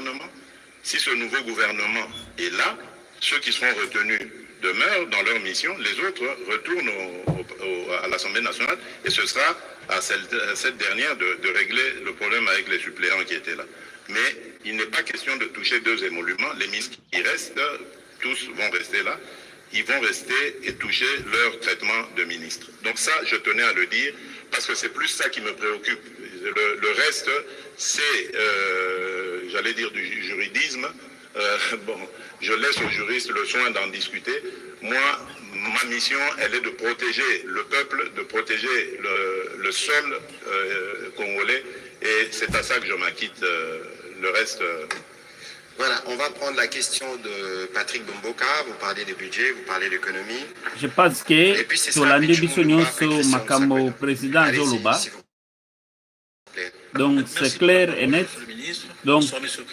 gouvernement. Si ce nouveau gouvernement est là, ceux qui seront retenus demeurent dans leur mission, les autres retournent à l'Assemblée nationale et ce sera à cette dernière de régler le problème avec les suppléants qui étaient là. Mais il n'est pas question de toucher deux émoluments. Les ministres qui restent, tous vont rester là. Ils vont rester et toucher leur traitement de ministre. Donc ça, je tenais à le dire, parce que c'est plus ça qui me préoccupe. Le reste, c'est, j'allais dire, du juridisme. Bon, je laisse aux juristes le soin d'en discuter. Moi, ma mission, elle est de protéger le peuple, de protéger le sol congolais, et c'est à ça que je m'acquitte. Le reste... Voilà, on va prendre la question de Patrick Bomboka. Vous parlez de budget, vous parlez d'économie. Je pense que Tolande Bissonyoso Makamo, président Zoluba, donc c'est clair et net. Donc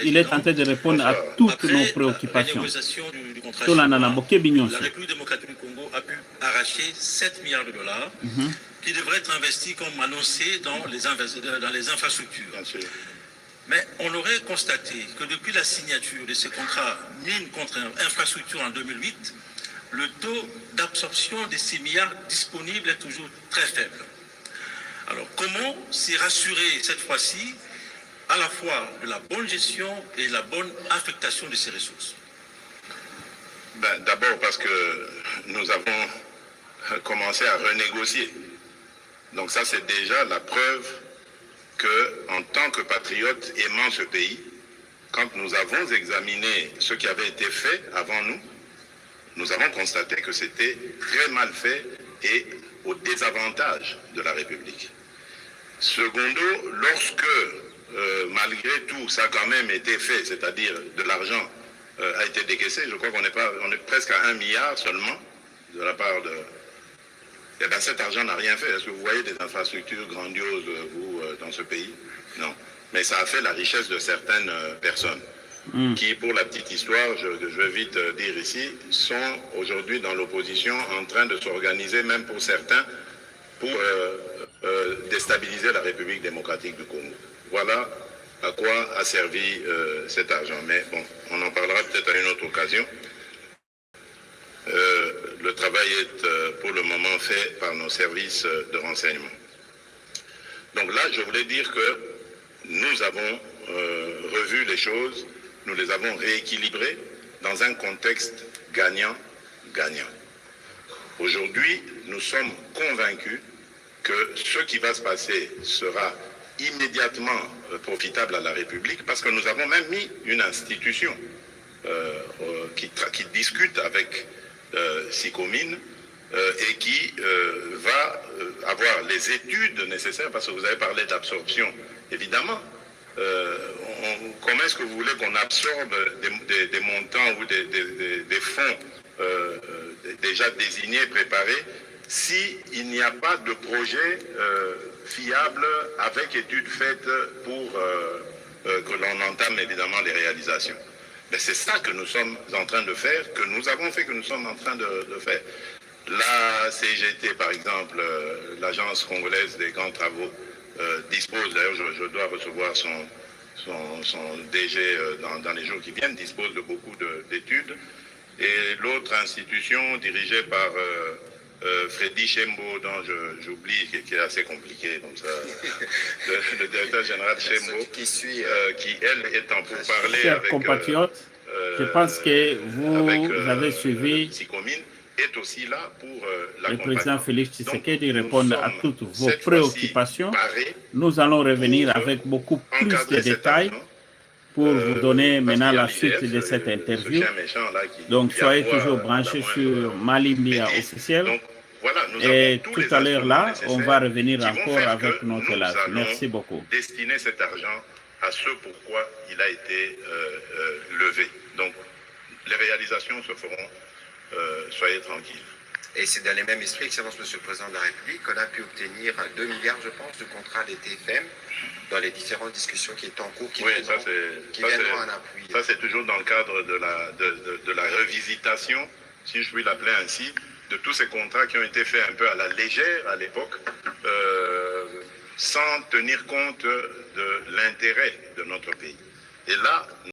il est tenté de répondre à toutes nos préoccupations. La République démocratique du Congo a pu arracher 7 milliards de dollars qui devraient être investis comme annoncé dans les infrastructures. Mais on aurait constaté que depuis la signature de ces contrats mines contre infrastructure en 2008, le taux d'absorption de ces milliards disponibles est toujours très faible. Alors comment s'y rassurer cette fois-ci à la fois de la bonne gestion et la bonne affectation de ces ressources? D'abord parce que nous avons commencé à renégocier. Donc ça, c'est déjà la preuve qu'en tant que patriotes aimant ce pays, quand nous avons examiné ce qui avait été fait avant nous, nous avons constaté que c'était très mal fait et au désavantage de la République. Secondo, lorsque, malgré tout, ça a quand même été fait, c'est-à-dire de l'argent a été décaissé, je crois qu'on est presque à 1 milliard seulement de la part de... Eh bien, cet argent n'a rien fait. Est-ce que vous voyez des infrastructures grandioses, vous, dans ce pays? Non. Mais ça a fait la richesse de certaines personnes qui, pour la petite histoire, je vais vite dire ici, sont aujourd'hui dans l'opposition en train de s'organiser, même pour certains, pour déstabiliser la République démocratique du Congo. Voilà à quoi a servi cet argent. Mais bon, on en parlera peut-être à une autre occasion. Le travail est pour le moment fait par nos services de renseignement. Donc là, je voulais dire que nous avons revu les choses, nous les avons rééquilibrées dans un contexte gagnant-gagnant. Aujourd'hui, nous sommes convaincus que ce qui va se passer sera immédiatement profitable à la République parce que nous avons même mis une institution qui discute avec SICOMINE et qui va avoir les études nécessaires, parce que vous avez parlé d'absorption, évidemment. Comment est-ce que vous voulez qu'on absorbe des montants ou des fonds déjà désignés, préparés, s'il n'y a pas de projet fiable avec études faites pour que l'on entame évidemment les réalisations? C'est ça que nous sommes en train de faire, que nous avons fait, que nous sommes en train de faire. La CGT, par exemple, l'Agence congolaise des grands travaux, dispose, d'ailleurs je dois recevoir son DG dans les jours qui viennent, dispose de beaucoup d'études. Et l'autre institution dirigée par Freddy Chembo, dont j'oublie, qui est assez compliqué, donc ça, le directeur général Chembo, qui elle est en pourparlers avec compatriotes, je pense que vous avez suivi SICOMINE, est aussi là pour le président Félix Tshisekedi répondre à toutes vos préoccupations. Nous allons revenir avec beaucoup plus de détails pour vous donner maintenant la suite de cette interview. Donc soyez toujours branchés sur Malimbia officiel. Et tout à l'heure là, on va revenir encore avec notre live. Merci beaucoup. Destiner cet argent à ce pourquoi il a été levé. Donc les réalisations se feront, soyez tranquilles. Et c'est dans les mêmes esprits, Excellence Monsieur le Président de la République, qu'on a pu obtenir 2 milliards, je pense, de contrats des TFM dans les différentes discussions qui étaient en cours, qui viendront en appui. Ça, c'est toujours dans le cadre de la revisitation, si je puis l'appeler ainsi, de tous ces contrats qui ont été faits un peu à la légère à l'époque, sans tenir compte de l'intérêt de notre pays. Et là,